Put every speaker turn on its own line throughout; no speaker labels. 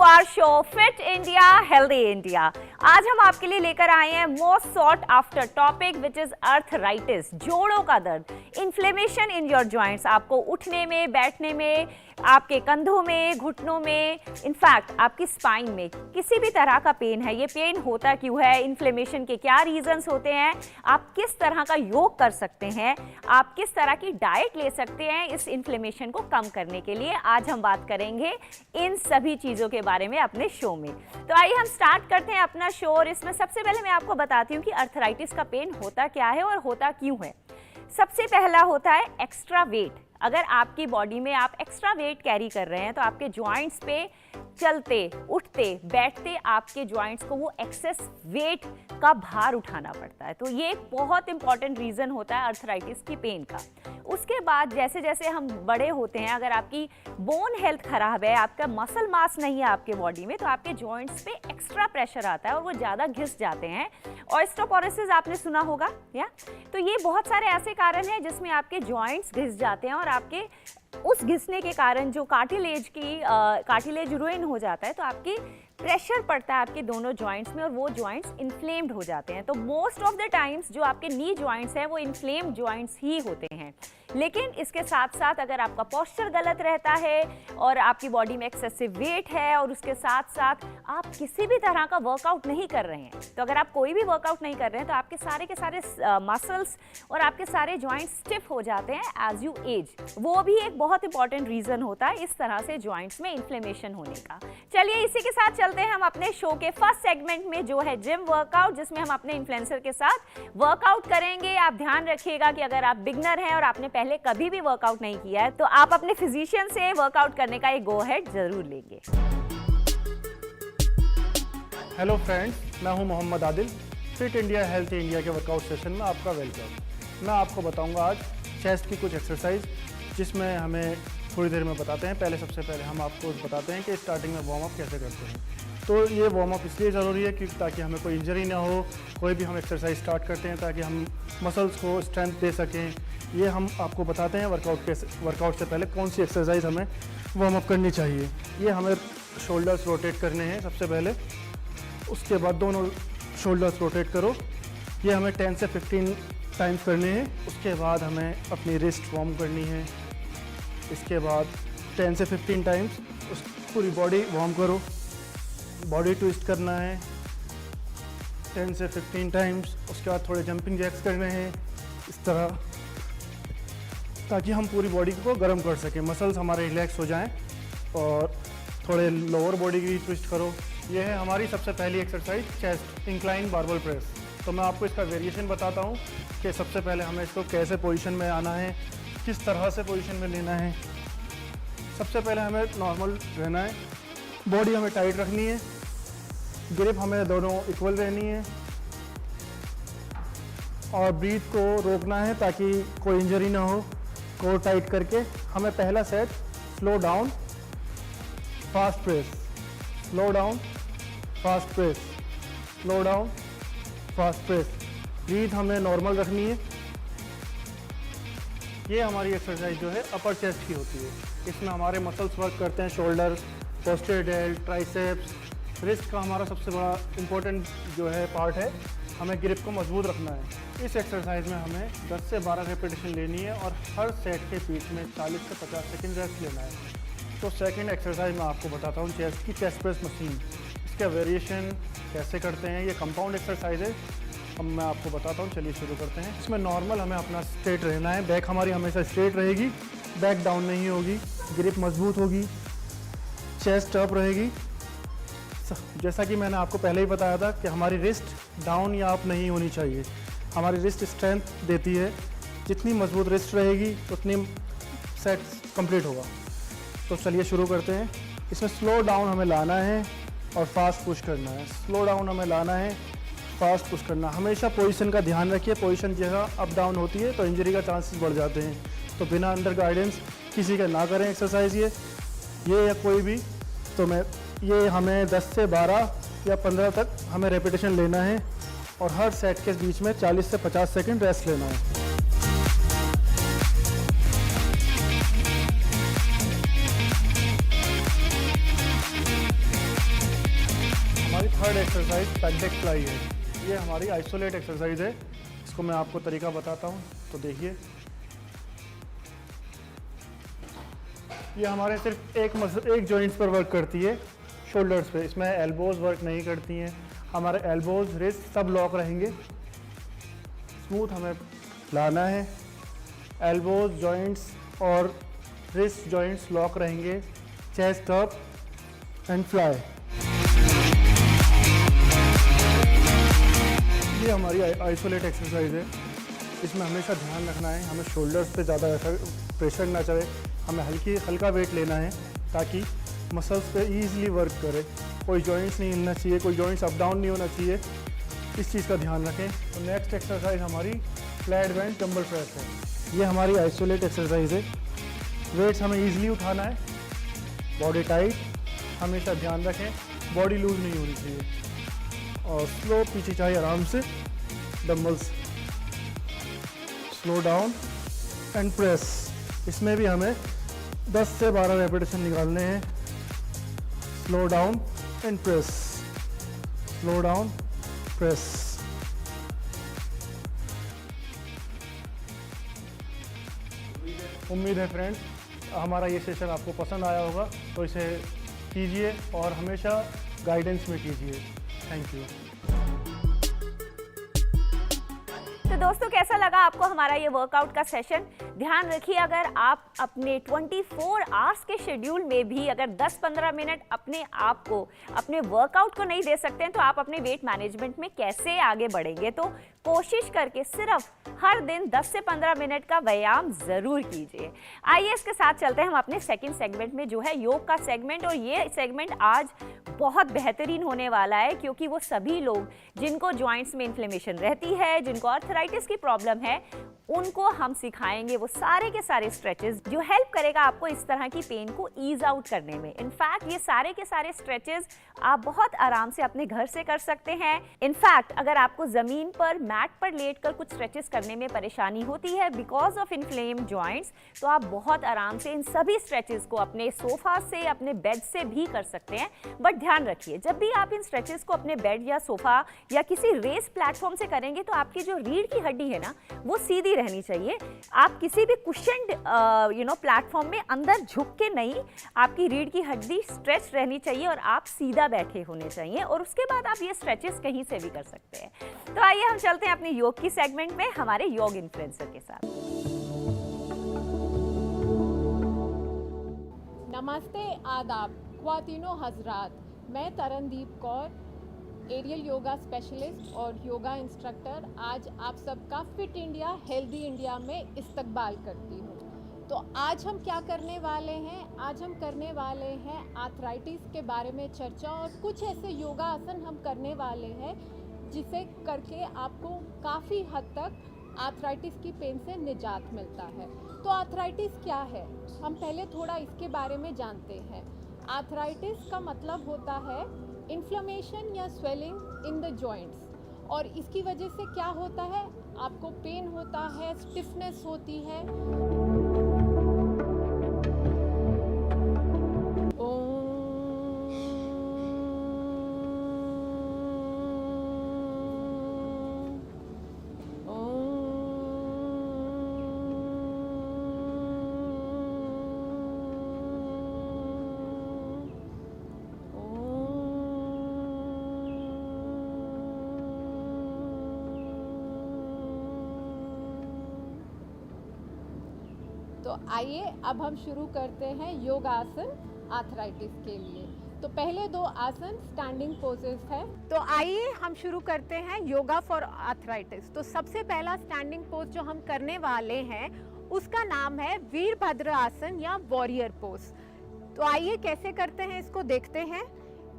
Our show fit India healthy India. आज हम आपके लिए लेकर आए हैं most sought after topic which is arthritis, जोड़ों का दर्द, इन्फ्लेमेशन इन योर जॉइंट्स। आपको उठने में, बैठने में, आपके कंधों में, घुटनों में, इनफैक्ट आपकी स्पाइन में किसी भी तरह का पेन है। ये पेन होता क्यों है, इन्फ्लेमेशन के क्या रीजंस होते हैं, आप किस तरह का योग कर सकते हैं, आप किस तरह की डाइट ले सकते हैं इस इन्फ्लेमेशन को कम करने के लिए। आज हम बात करेंगे इन सभी चीज़ों के बारे में अपने शो में। तो आइए हम स्टार्ट करते हैं अपना शो। और इसमें सबसे पहले मैं आपको बताती हूँ कि अर्थराइटिस का पेन होता क्या है और होता क्यों है। सबसे पहला होता है एक्स्ट्रा वेट। अगर आपकी बॉडी में आप एक्स्ट्रा वेट कैरी कर रहे हैं तो आपके जॉइंट्स पे चलते, उठते, बैठते आपके जॉइंट्स को वो एक्सेस वेट का भार उठाना पड़ता है। तो ये बहुत इंपॉर्टेंट रीज़न होता है अर्थराइटिस की पेन का। उसके बाद जैसे जैसे हम बड़े होते हैं, अगर आपकी बोन हेल्थ खराब है, आपका मसल मास नहीं है आपके बॉडी में, तो आपके जॉइंट्स पे एक्स्ट्रा प्रेशर आता है और वो ज़्यादा घिस जाते हैं। ऑस्टियोपोरोसिस आपने सुना होगा या? तो ये बहुत सारे ऐसे कारण हैं जिसमें आपके जॉइंट्स घिस जाते हैं और आपके उस घिसने के कारण जो कार्टिलेज रुइन हो जाता है, तो आपकी प्रेशर पड़ता है आपके दोनों जॉइंट्स में और वो जॉइंट्स इन्फ्लेम्ड हो जाते हैं। तो मोस्ट ऑफ द टाइम्स जो आपके नी जॉइंट्स हैं वो इन्फ्लेम्ड जॉइंट्स ही होते हैं। लेकिन इसके साथ साथ अगर आपका पोस्चर गलत रहता है और आपकी बॉडी में एक्सेसिव वेट है और उसके साथ साथ आप किसी भी तरह का वर्कआउट नहीं कर रहे हैं, तो अगर आप कोई भी वर्कआउट नहीं कर रहे हैं तो आपके सारे के सारे मसल्स और आपके सारे जॉइंट्स स्टिफ हो जाते हैं एज यू एज। वो भी एक बहुत इंपॉर्टेंट रीजन होता है इस तरह से जॉइंट्स में इन्फ्लेमेशन होने का। चलिए इसी के साथ चलते हैं हम अपने शो के फर्स्ट सेगमेंट में, जो है जिम वर्कआउट, जिसमें हम अपने इन्फ्लुएंसर के साथ वर्कआउट करेंगे। आप ध्यान रखिएगा कि अगर आप बिगनर हैं और आपने पहले कभी भी वर्कआउट नहीं किया है तो आप अपने फिजिशियन से वर्कआउट करने का एक गो अहेड जरूर लेंगे।
हेलो फ्रेंड्स, मैं हूं Mohammad Adil. Fit India healthy India के वर्कआउट सेशन में आपका वेलकम। मैं आपको बताऊंगा आज चेस्ट की कुछ एक्सरसाइज, जिसमें हमें थोड़ी देर में बताते हैं। सबसे पहले हम आपको बताते हैं कि स्टार्टिंग में वार्म अप कैसे करते हैं। तो ये वार्म अप इसलिए ज़रूरी है कि ताकि हमें कोई इंजरी ना हो। कोई भी हम एक्सरसाइज स्टार्ट करते हैं ताकि हम मसल्स को स्ट्रेंथ दे सकें। ये हम आपको बताते हैं वर्कआउट से पहले कौन सी एक्सरसाइज हमें वार्म अप करनी चाहिए। ये हमें शोल्डर्स रोटेट करने हैं सबसे पहले। उसके बाद दोनों शोल्डर्स रोटेट करो। ये हमें 10 से 15 टाइम्स करने हैं। उसके बाद हमें अपनी रिस्ट वार्म करनी है। इसके बाद 10 से 15 टाइम्स उस पूरी बॉडी वार्म करो। बॉडी ट्विस्ट करना है 10 से 15 टाइम्स। उसके बाद थोड़े जंपिंग जैक्स करने हैं इस तरह, ताकि हम पूरी बॉडी को गर्म कर सकें, मसल्स हमारे रिलैक्स हो जाएं। और थोड़े लोअर बॉडी की ट्विस्ट करो। ये है हमारी सबसे पहली exercise, chest incline barbell press. तो मैं आपको इसका वेरिएशन बताता हूँ कि सबसे पहले हमें इसको कैसे पोजीशन में आना है, किस तरह से पोजीशन में लेना है। सबसे पहले हमें नॉर्मल रहना है, बॉडी हमें टाइट रखनी है, ग्रिप हमें दोनों इक्वल रहनी है और ब्रीथ को रोकना है ताकि कोई इंजरी ना हो। कोर टाइट करके हमें पहला set slow down fast press, slow down fast press, slow down fast press. Breathe हमें नॉर्मल रखनी है। ये हमारी एक्सरसाइज जो है अपर चेस्ट की होती है। इसमें हमारे मसल्स वर्क करते हैं, shoulder, posterior dealt, triceps. Wrist का हमारा सबसे बड़ा इम्पोर्टेंट जो है पार्ट है, हमें ग्रिप को मजबूत रखना है। इस एक्सरसाइज में हमें 10 से 12 रेपिटेशन लेनी है और हर सेट के बीच में 40 से 50 सेकंड रेस्ट लेना है। तो सेकंड एक्सरसाइज मैं आपको बताता हूँ, चेस्ट की चेस्ट प्रेस मशीन। इसका वेरिएशन कैसे करते हैं, ये कंपाउंड एक्सरसाइज है। अब मैं आपको बताता हूँ, चलिए शुरू करते हैं। इसमें नॉर्मल हमें अपना स्ट्रेट रहना है, बैक हमारी हमेशा स्ट्रेट रहेगी, बैक डाउन नहीं होगी, ग्रिप मजबूत होगी, चेस्ट अप रहेगी। जैसा कि मैंने आपको पहले ही बताया था कि हमारी रिस्ट डाउन या अप नहीं होनी चाहिए। हमारी रिस्ट स्ट्रेंथ देती है, जितनी मजबूत रिस्ट रहेगी उतनी सेट कंप्लीट होगा। तो चलिए शुरू करते हैं। इसमें स्लो डाउन हमें लाना है और फास्ट पुश करना है। स्लो डाउन हमें लाना है, फास्ट पुश करना। हमेशा पोजीशन का ध्यान रखिए, पोजीशन जैसा अप डाउन होती है तो इंजरी का चांसेस बढ़ जाते हैं। तो बिना अंडर गाइडेंस किसी का ना करें एक्सरसाइज ये या कोई भी। तो ये हमें 10 से 12 या 15 तक हमें रेपिटेशन लेना है और हर सेट के बीच में 40 से 50 सेकंड रेस्ट लेना है। थर्ड एक्सरसाइज पेल्विक फ्लाई है। ये हमारी आइसोलेट एक्सरसाइज है। इसको मैं आपको तरीका बताता हूँ, तो देखिए। ये हमारे सिर्फ एक जॉइंट्स पर वर्क करती है, शोल्डर्स पे। इसमें एल्बोज वर्क नहीं करती हैं। हमारे एल्बोज, रिस्ट सब लॉक रहेंगे। स्मूथ हमें लाना है। एल्बोज जॉइंट्स और रिस्ट जॉइंट्स लॉक रहेंगे। Chest up and fly. ये हमारी आइसोलेट एक्सरसाइज है। इसमें हमेशा ध्यान रखना है, हमें शोल्डर्स पे ज़्यादा प्रेशर ना चले। हमें हल्का वेट लेना है ताकि मसल्स पे ईजिली वर्क करे। कोई जॉइंट्स नहीं हिलना चाहिए, कोई जॉइंट्स अप डाउन नहीं होना चाहिए। इस चीज़ का ध्यान रखें। तो नेक्स्ट एक्सरसाइज हमारी फ्लैट बेंच डंबल प्रेस है। ये हमारी आइसोलेट एक्सरसाइज है। वेट्स हमें ईजिली उठाना है, बॉडी टाइट, हमेशा ध्यान रखें, बॉडी लूज नहीं होनी चाहिए। और स्लो पीछे चाहिए आराम से। Dumbbells slow down and press. इसमें भी हमें 10 से 12 रेपिटेशन निकालने हैं। Slow down and press, slow down, press. उम्मीद है फ्रेंड्स हमारा ये सेशन आपको पसंद आया होगा, तो इसे कीजिए और हमेशा गाइडेंस में कीजिए। Thank you.
तो दोस्तों, कैसा लगा आपको हमारा ये वर्कआउट का सेशन? ध्यान रखिए, अगर आप अपने 24 आवर्स के शेड्यूल में भी अगर 10-15 मिनट अपने आप को, अपने वर्कआउट को नहीं दे सकते हैं, तो आप अपने वेट मैनेजमेंट में कैसे आगे बढ़ेंगे? तो कोशिश करके सिर्फ हर दिन 10 से 15 मिनट का व्यायाम जरूर कीजिए। आइए इसके साथ चलते हैं हम अपने सेकंड सेगमेंट में, जो है योग का सेगमेंट। और ये सेगमेंट आज बहुत बेहतरीन होने वाला है, क्योंकि वो सभी लोग जिनको जॉइंट्स में इन्फ्लेमेशन रहती है, जिनको आर्थराइटिस की प्रॉब्लम है, उनको हम सिखाएंगे वो सारे के सारे स्ट्रेचेस जो हेल्प करेगा आपको इस तरह की पेन को ईज आउट करने में। इनफैक्ट ये सारे के सारे स्ट्रेचेस आप बहुत आराम से अपने घर से कर सकते हैं। इनफैक्ट अगर आपको जमीन पर, मैट पर लेटकर कुछ स्ट्रेचेस करने में परेशानी होती है बिकॉज ऑफ इन्फ्लेम जॉइंट्स, तो आप बहुत आराम से इन सभी स्ट्रेचेस को अपने सोफा से, अपने बेड से भी कर सकते हैं। बट ध्यान रखिए, जब भी आप इन स्ट्रेचेस को अपने बेड या सोफा या किसी रेस प्लेटफॉर्म से करेंगे, तो आपकी जो रीढ़ की हड्डी है ना, वो सीधी रहनी चाहिए। आप किसी भी कुशन्ड प्लेटफॉर्म में अंदर झुक के नहीं, आपकी रीढ़ की हड्डी स्ट्रेच रहनी चाहिए और आप सीधा बैठे होने चाहिए। और उसके बाद आप ये स्ट्रेचेस कहीं से भी कर सकते हैं। तो आइए हम चलते हैं अपनी योग की सेगमेंट में हमारे योग इन्फ्लुएंसर के साथ।
नमस्ते, आदाब, ख्वातीनो हजरात। मैं तरनदीप कौर, एरियल योगा स्पेशलिस्ट और योगा इंस्ट्रक्टर, आज आप सबका फिट इंडिया हेल्दी इंडिया में इस्तकबाल करती हूँ। तो आज हम क्या करने वाले हैं? आज हम करने वाले हैं आर्थराइटिस के बारे में चर्चा, और कुछ ऐसे योगा आसन हम करने वाले हैं जिसे करके आपको काफ़ी हद तक आर्थराइटिस की पेन से निजात मिलता है। तो आर्थराइटिस क्या है, हम पहले थोड़ा इसके बारे में जानते हैं। आर्थराइटिस का मतलब होता है इन्फ्लेमेशन या स्वेलिंग इन द जॉइंट्स, और इसकी वजह से क्या होता है, आपको पेन होता है, स्टिफनेस होती है। तो आइए अब हम शुरू करते हैं योगासन आर्थराइटिस के लिए। तो पहले दो आसन स्टैंडिंग पोजेस है। तो आइए हम शुरू करते हैं योगा फॉर आर्थराइटिस। तो सबसे पहला स्टैंडिंग पोज जो हम करने वाले हैं उसका नाम है वीरभद्र आसन या वॉरियर पोज। तो आइए कैसे करते हैं इसको देखते हैं।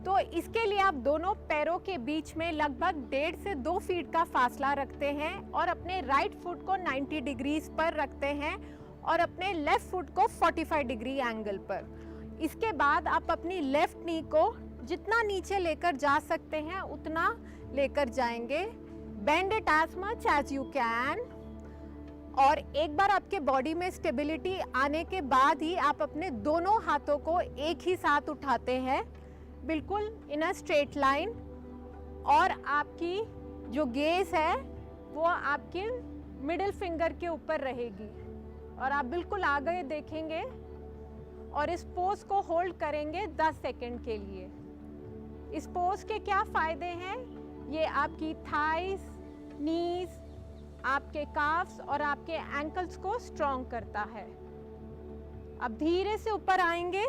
तो इसके लिए आप दोनों पैरों के बीच में लगभग 1.5 से 2 फीट का फासला रखते हैं और अपने राइट फुट को 90 डिग्रीज पर रखते हैं और अपने लेफ्ट फुट को 45 डिग्री एंगल पर। इसके बाद आप अपनी लेफ्ट नी को जितना नीचे लेकर जा सकते हैं उतना लेकर जाएंगे। Bend it as much as you can. और एक बार आपके बॉडी में स्टेबिलिटी आने के बाद ही आप अपने दोनों हाथों को एक ही साथ उठाते हैं, बिल्कुल इन अ स्ट्रेट लाइन, और आपकी जो गेज है वो आपके मिडिल फिंगर के ऊपर रहेगी और आप बिल्कुल आगे देखेंगे और इस पोज को होल्ड करेंगे 10 सेकंड के लिए। इस पोज के क्या फायदे हैं? ये आपकी थाइस, नीज, आपके काफ्स और आपके एंकल्स को स्ट्रॉन्ग करता है। अब धीरे से ऊपर आएंगे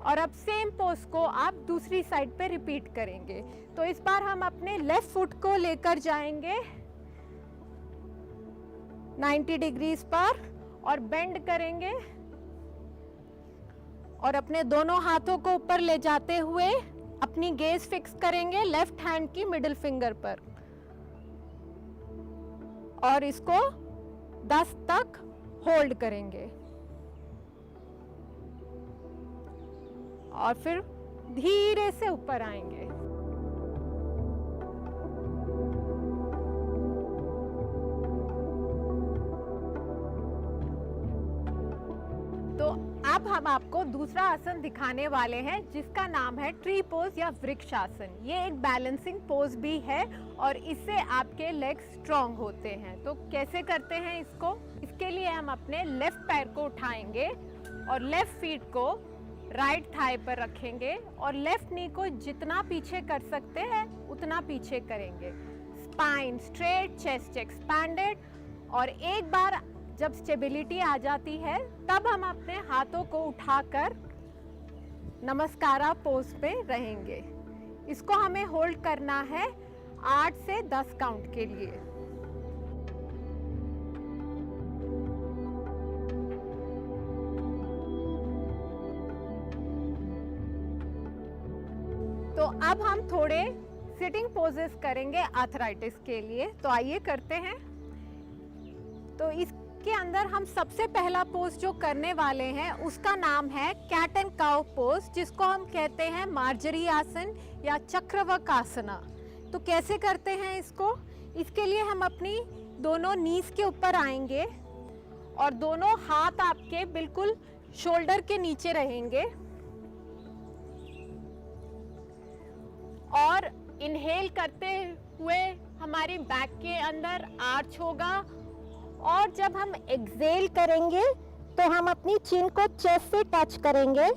और अब सेम पोज को आप दूसरी साइड पे रिपीट करेंगे। तो इस बार हम अपने लेफ्ट फुट को लेकर जाएंगे 90 डिग्रीज पर और बेंड करेंगे और अपने दोनों हाथों को ऊपर ले जाते हुए अपनी गेज फिक्स करेंगे लेफ्ट हैंड की मिडिल फिंगर पर और इसको 10 तक होल्ड करेंगे और फिर धीरे से ऊपर आएंगे। तो अब हम आपको दूसरा आसन दिखाने वाले हैं जिसका नाम है ट्री पोज या वृक्षासन। ये एक बैलेंसिंग पोज भी है और इससे आपके लेग्स स्ट्रॉन्ग होते हैं। तो कैसे करते हैं इसको? इसके लिए हम अपने लेफ्ट पैर को उठाएंगे और लेफ्ट फीट को राइट थाई पर रखेंगे और लेफ्ट नी को जितना पीछे कर सकते हैं उतना पीछे करेंगे। स्पाइन स्ट्रेट, चेस्ट एक्सपैंडेड और एक बार जब स्टेबिलिटी आ जाती है तब हम अपने हाथों को उठाकर नमस्कारा पोज पे रहेंगे। इसको हमें होल्ड करना है 8 से 10 काउंट के लिए। तो अब हम थोड़े सिटिंग पोजेस करेंगे आर्थराइटिस के लिए। तो आइए करते हैं। तो इसके अंदर हम सबसे पहला पोज जो करने वाले हैं उसका नाम है कैट एंड काउ पोज, जिसको हम कहते हैं मार्जरी आसन या चक्रवक आसना। तो कैसे करते हैं इसको? इसके लिए हम अपनी दोनों नीज के ऊपर आएंगे और दोनों हाथ आपके बिल्कुल शोल्डर के नीचे रहेंगे और इनहेल करते हुए हमारी बैक के अंदर आर्च होगा और जब हम एक्सहेल करेंगे तो हम अपनी चिन को चेस्ट से टच करेंगे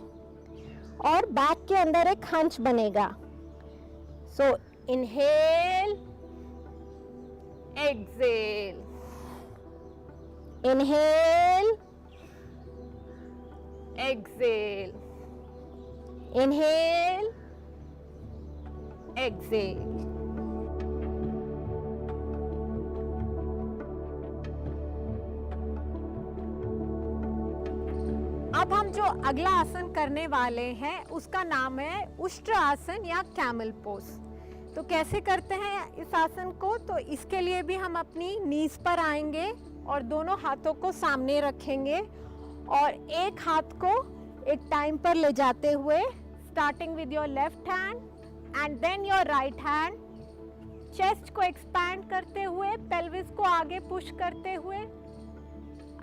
और बैक के अंदर एक हंच बनेगा। So inhale, exhale, inhale, exhale, inhale, exhale. अब हम जो अगला आसन करने वाले हैं उसका नाम है उष्ट्र आसन या कैमल पोज। तो कैसे करते हैं इस आसन को? तो इसके लिए भी हम अपनी नीज पर आएंगे और दोनों हाथों को सामने रखेंगे और एक हाथ को एक टाइम पर ले जाते हुए starting with your left hand and then your right hand, chest को एक्सपैंड करते हुए, पेल्विस को आगे पुश करते हुए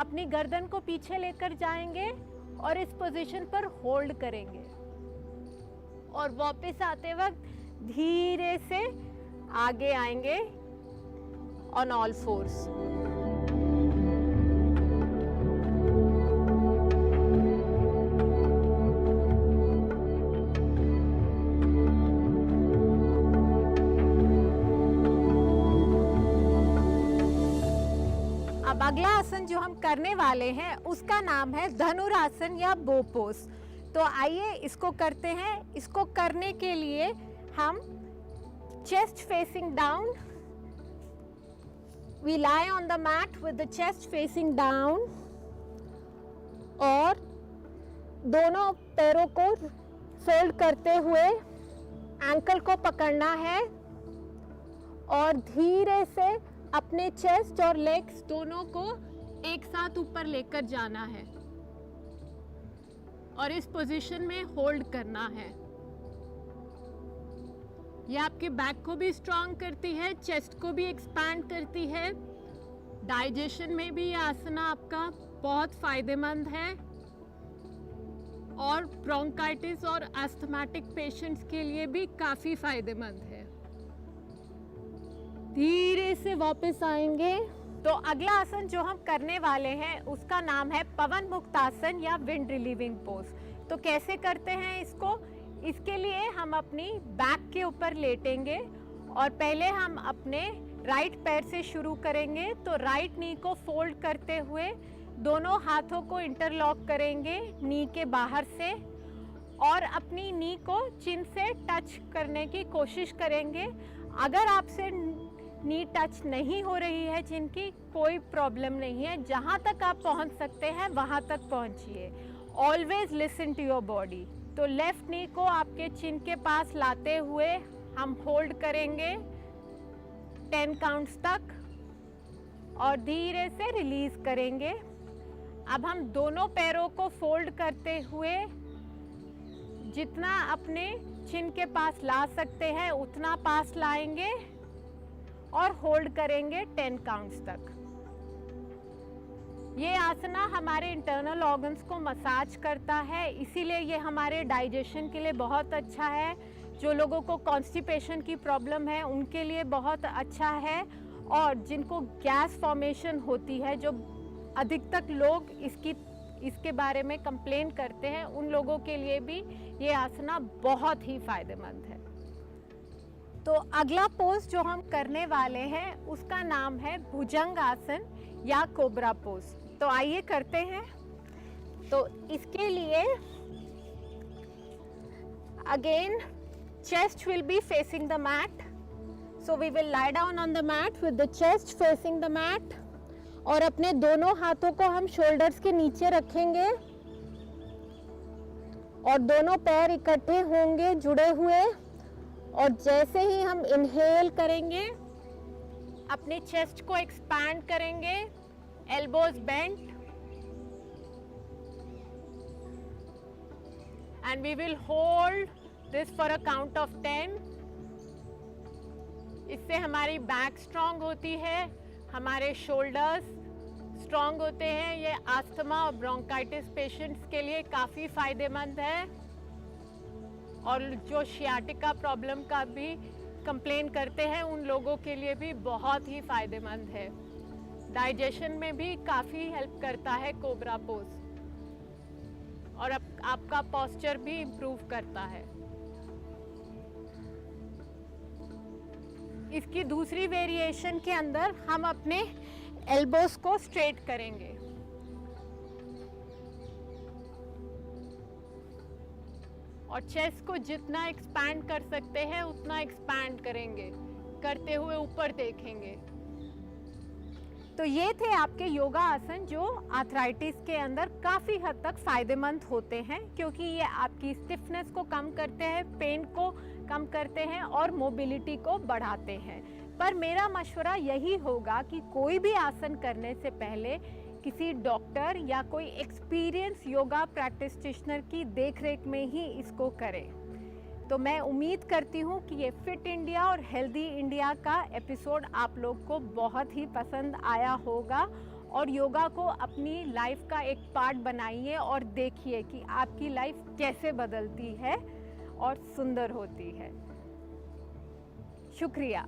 अपनी गर्दन को पीछे लेकर जाएंगे और इस पोजीशन पर होल्ड करेंगे और वापस आते वक्त धीरे से आगे आएंगे ऑन ऑल फोर्स। अब अगला आसन जो हम करने वाले हैं उसका नाम है धनुरासन या बो पोज। तो आइए इसको करते हैं। इसको करने के लिए हम chest facing down, we lie on the mat with the chest facing down और दोनों पैरों को फोल्ड करते हुए एंकल को पकड़ना है और धीरे से अपने चेस्ट और लेग्स दोनों को एक साथ ऊपर लेकर जाना है और इस पोजीशन में होल्ड करना है। यह आपके बैक को भी स्ट्रॉन्ग करती है, चेस्ट को भी एक्सपैंड करती है। डाइजेशन में भी यह आसना आपका बहुत फायदेमंद है और ब्रोंकाइटिस और अस्थमैटिक पेशेंट्स के लिए भी काफ़ी फायदेमंद है। धीरे से वापस आएंगे। तो अगला आसन जो हम करने वाले हैं उसका नाम है पवन मुक्त आसन या विंड रिलीविंग पोज। तो कैसे करते हैं इसको? इसके लिए हम अपनी बैक के ऊपर लेटेंगे और पहले हम अपने राइट पैर से शुरू करेंगे। तो राइट नी को फोल्ड करते हुए दोनों हाथों को इंटरलॉक करेंगे नी के बाहर से और अपनी नी को चिन से टच करने की कोशिश करेंगे। अगर आपसे नी टच नहीं हो रही है चिन की, कोई प्रॉब्लम नहीं है, जहाँ तक आप पहुँच सकते हैं वहाँ तक पहुँचिए। Always listen to your body. तो लेफ्ट नी को आपके चिन के पास लाते हुए हम होल्ड करेंगे 10 काउंट्स तक और धीरे से रिलीज करेंगे। अब हम दोनों पैरों को फोल्ड करते हुए जितना अपने चिन के पास ला सकते हैं उतना पास लाएंगे और होल्ड करेंगे 10 काउंट्स तक। ये आसना हमारे इंटरनल ऑर्गन्स को मसाज करता है, इसीलिए ये हमारे डाइजेशन के लिए बहुत अच्छा है। जो लोगों को कॉन्स्टिपेशन की प्रॉब्लम है उनके लिए बहुत अच्छा है, और जिनको गैस फॉर्मेशन होती है, जो अधिकतर लोग इसके बारे में कंप्लेन करते हैं, उन लोगों के लिए भी ये आसना बहुत ही फायदेमंद है। तो अगला पोज जो हम करने वाले हैं उसका नाम है भुजंग आसन या कोबरा पोज। तो आइए करते हैं। तो इसके लिए again chest will be facing the mat, so we will lie down on the mat with the chest facing the mat और अपने दोनों हाथों को हम शोल्डर्स के नीचे रखेंगे और दोनों पैर इकट्ठे होंगे जुड़े हुए, और जैसे ही हम इनहेल करेंगे अपने चेस्ट को एक्सपैंड करेंगे, elbows bent, and we will hold this for a count of 10। इससे हमारी बैक स्ट्रांग होती है, हमारे शोल्डर्स स्ट्रांग होते हैं। ये आस्थमा और ब्रोंकाइटिस पेशेंट्स के लिए काफ़ी फायदेमंद है, और जो शियाटिका प्रॉब्लम का भी कंप्लेन करते हैं उन लोगों के लिए भी बहुत ही फायदेमंद है। डाइजेशन में भी काफ़ी हेल्प करता है कोबरा पोज, और आपका पोस्चर भी इम्प्रूव करता है। इसकी दूसरी वेरिएशन के अंदर हम अपने एल्बोस को स्ट्रेट करेंगे और चेस्ट को जितना एक्सपैंड कर सकते हैं उतना एक्सपैंड करेंगे, करते हुए ऊपर देखेंगे। तो ये थे आपके योगा आसन जो आर्थराइटिस के अंदर काफ़ी हद तक फायदेमंद होते हैं, क्योंकि ये आपकी स्टिफनेस को कम करते हैं, पेन को कम करते हैं और मोबिलिटी को बढ़ाते हैं। पर मेरा मशवरा यही होगा कि कोई भी आसन करने से पहले किसी डॉक्टर या कोई एक्सपीरियंस योगा प्रैक्टिशनर की देखरेख में ही इसको करें। तो मैं उम्मीद करती हूँ कि ये फिट इंडिया और हेल्दी इंडिया का एपिसोड आप लोग को बहुत ही पसंद आया होगा, और योगा को अपनी लाइफ का एक पार्ट बनाइए और देखिए कि आपकी लाइफ कैसे बदलती है और सुंदर होती है। शुक्रिया।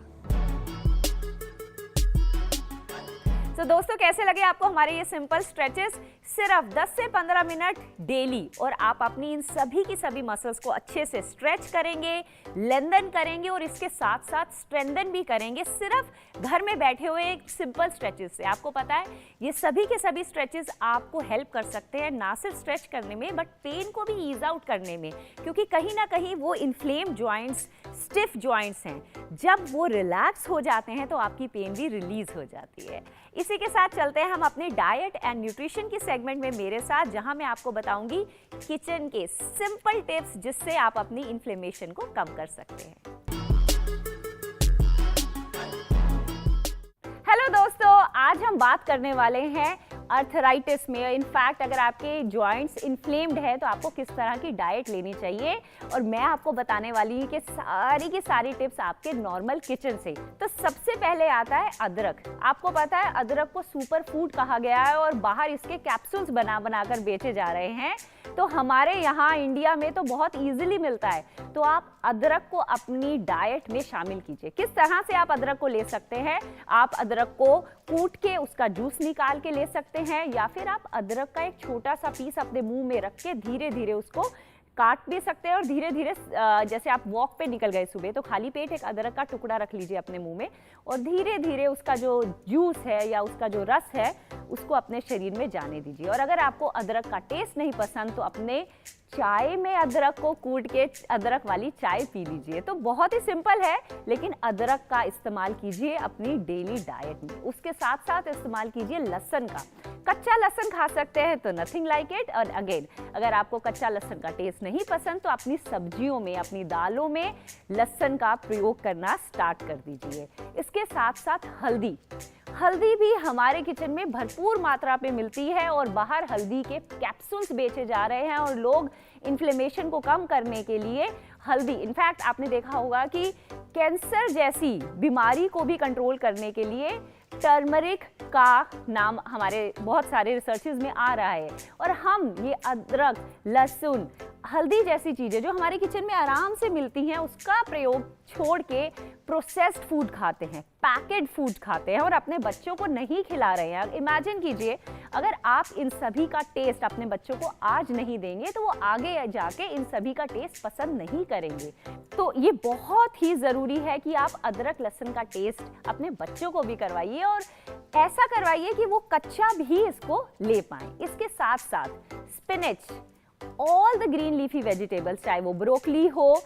तो दोस्तों, कैसे लगे आपको हमारे ये सिंपल स्ट्रेचेस? सिर्फ 10 से 15 मिनट डेली, और आप अपनी इन सभी की सभी मसल्स को अच्छे से स्ट्रेच करेंगे, लेंथन करेंगे और इसके साथ साथ स्ट्रेंथन भी करेंगे, सिर्फ घर में बैठे हुए एक सिंपल स्ट्रेचेस से। आपको पता है ये सभी के सभी स्ट्रेचेस आपको हेल्प कर सकते हैं, ना सिर्फ स्ट्रेच करने में बट पेन को भी ईज आउट करने में, क्योंकि कहीं ना कहीं वो इन्फ्लेम जॉइंट्स, स्टिफ जॉइंट्स हैं, जब वो रिलैक्स हो जाते हैं तो आपकी पेन भी रिलीज हो जाती है। इसी के साथ चलते हैं हम अपने डाइट एंड न्यूट्रिशन की सेगमेंट में मेरे साथ, जहां मैं आपको बताऊंगी किचन के सिंपल टिप्स जिससे आप अपनी इन्फ्लेमेशन को कम कर सकते हैं। हेलो दोस्तों, आज हम बात करने वाले हैं अर्थराइटिस में, इनफैक्ट अगर आपके जॉइंट्स इन्फ्लेम्ड है तो आपको किस तरह की डाइट लेनी चाहिए, और मैं आपको बताने वाली हूँ कि सारी की सारी टिप्स आपके नॉर्मल किचन से। तो सबसे पहले आता है अदरक। आपको पता है अदरक को सुपर फूड कहा गया है और बाहर इसके कैप्सूल्स बना बनाकर बेचे जा रहे हैं। तो हमारे यहाँ इंडिया में तो बहुत इजीली मिलता है। तो आप अदरक को अपनी डाइट में शामिल कीजिए। किस तरह से आप अदरक को ले सकते हैं? आप अदरक को कूट के उसका जूस निकाल के ले सकते हैं, या फिर आप अदरक का एक छोटा सा पीस अपने मुंह में रख के धीरे धीरे उसको काट भी सकते हैं, और धीरे धीरे जैसे आप वॉक पे निकल गए सुबह तो खाली पेट एक अदरक का टुकड़ा रख लीजिए अपने मुंह में, और धीरे धीरे उसका जो जूस है या उसका जो रस है उसको अपने शरीर में जाने दीजिए। और अगर आपको अदरक का टेस्ट नहीं पसंद तो अपने चाय में अदरक को कूट के अदरक वाली चाय पी लीजिए। तो बहुत ही सिंपल है, लेकिन अदरक का इस्तेमाल कीजिए अपनी डेली डाइट में। उसके साथ साथ इस्तेमाल कीजिए लहसुन का। कच्चा लहसुन खा सकते हैं तो नथिंग लाइक इट। और अगेन, अगर आपको कच्चा लहसुन का टेस्ट नहीं पसंद तो अपनी सब्जियों में, अपनी दालों में लहसुन का प्रयोग करना स्टार्ट कर दीजिए। इसके साथ साथ हल्दी। हल्दी भी हमारे किचन में भरपूर मात्रा पे मिलती है, और बाहर हल्दी के कैप्सूल्स बेचे जा रहे हैं, और लोग इन्फ्लेमेशन को कम करने के लिए हल्दी, इनफैक्ट आपने देखा होगा कि कैंसर जैसी बीमारी को भी कंट्रोल करने के लिए टर्मरिक का नाम हमारे बहुत सारे रिसर्चेस में आ रहा है। और हम ये अदरक, लहसुन, हल्दी जैसी चीजें जो हमारे किचन में आराम से मिलती हैं उसका प्रयोग छोड़ के प्रोसेस्ड फूड खाते हैं, पैकेट फूड खाते हैं, और अपने बच्चों को नहीं खिला रहे हैं। इमेजिन कीजिए अगर आप इन सभी का टेस्ट अपने बच्चों को आज नहीं देंगे तो वो आगे जाके इन सभी का टेस्ट पसंद नहीं करेंगे। तो ये बहुत ही जरूरी है कि आप अदरक लहसुन का टेस्ट अपने बच्चों को भी करवाइए, और ऐसा करवाइए कि वो कच्चा भी इसको ले पाएं। इसके साथ साथ spinach, all the green leafy vegetables, चाहे वो ब्रोकली हो,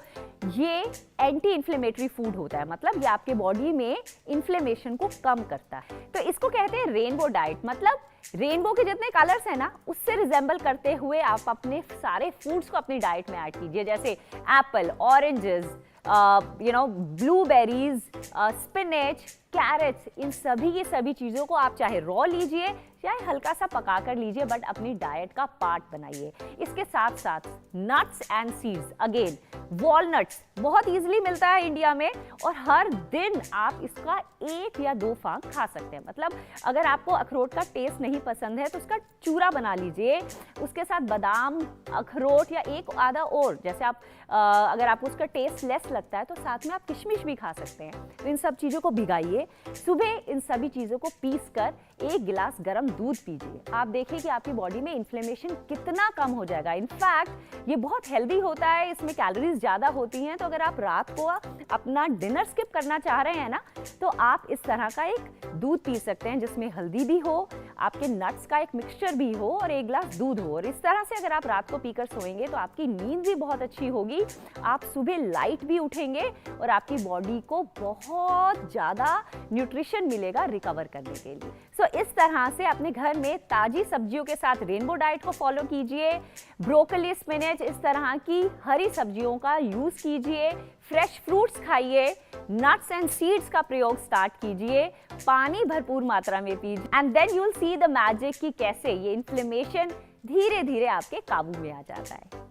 ये एंटी इन्फ्लेमेटरी फूड होता है, मतलब ये आपके बॉडी में इन्फ्लेमेशन को कम करता है। तो इसको कहते हैं रेनबो डाइट, मतलब रेनबो के जितने कलर्स हैं ना उससे रिजेंबल करते हुए आप अपने सारे फूड्स को अपनी डाइट में ऐड कीजिए, जैसे apple, oranges, blueberries, spinach, carrots, इन सभी की सभी चीज़ों को आप चाहे रॉ लीजिए चाहे हल्का सा पका कर लीजिए, बट अपनी डाइट का पार्ट बनाइए। इसके साथ साथ nuts and seeds, again walnuts बहुत इजीली मिलता है इंडिया में, और हर दिन आप इसका 1 या 2 फांग खा सकते हैं। मतलब अगर आपको अखरोट का टेस्ट नहीं पसंद है तो उसका चूरा बना लीजिए, उसके साथ बादाम, अखरोट या एक आधा और, जैसे आप अगर आपको उसका टेस्ट लेस लगता है तो साथ में आप किशमिश भी खा सकते हैं। तो इन सब चीज़ों को भिगाइए, सुबह इन सभी चीज़ों को पीस कर 1 गिलास गर्म दूध पीजिए। आप देखिए कि आपकी बॉडी में इन्फ्लेमेशन कितना कम हो जाएगा। इनफैक्ट ये बहुत हेल्दी होता है, इसमें कैलोरीज ज़्यादा होती हैं। तो अगर आप रात को अपना डिनर स्किप करना चाह रहे हैं ना, तो आप इस तरह का एक दूध पी सकते हैं जिसमें हल्दी भी हो, आपके नट्स का एक मिक्सचर भी हो और 1 गिलास दूध हो। और इस तरह से अगर आप रात को पीकर सोएंगे तो आपकी नींद भी बहुत अच्छी होगी, आप सुबह लाइट भी उठेंगे, और आपकी बॉडी को बहुत ज़्यादा न्यूट्रिशन मिलेगा रिकवर करने के लिए। सो इस तरह से अपने घर में ताजी सब्जियों के साथ रेनबो डाइट को फॉलो कीजिए। ब्रोकली, स्पिनच, इस तरह की हरी सब्जियों का यूज कीजिए, फ्रेश फ्रूट्स खाइए, नट्स एंड सीड्स का प्रयोग स्टार्ट कीजिए, पानी भरपूर मात्रा में पीजिए, and then you will see the magic कि कैसे ये इन्फ्लेमेशन धीरे धीरे आपके काबू में आ जाता है।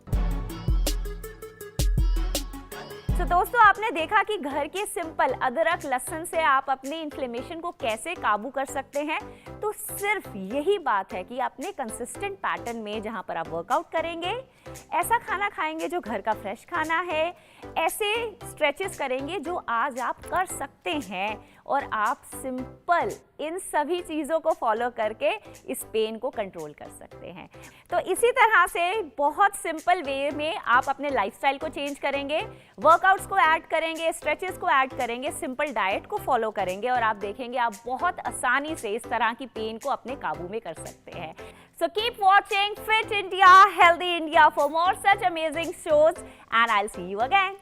तो दोस्तों, आपने देखा कि घर के सिंपल अदरक लहसुन से आप अपने इन्फ्लेमेशन को कैसे काबू कर सकते हैं। तो सिर्फ यही बात है कि अपने कंसिस्टेंट पैटर्न में जहां पर आप वर्कआउट करेंगे, ऐसा खाना खाएंगे जो घर का फ्रेश खाना है, ऐसे स्ट्रेचेस करेंगे जो आज आप कर सकते हैं, और आप सिंपल इन सभी चीज़ों को फॉलो करके इस पेन को कंट्रोल कर सकते हैं। तो इसी तरह से बहुत सिंपल वे में आप अपने लाइफस्टाइल को चेंज करेंगे, वर्कआउट्स को ऐड करेंगे, स्ट्रेचेस को ऐड करेंगे, सिंपल डाइट को फॉलो करेंगे, और आप देखेंगे आप बहुत आसानी से इस तरह की पेन को अपने काबू में कर सकते हैं। So keep watching Fit India, Healthy India for more such amazing shows, and I'll see you again.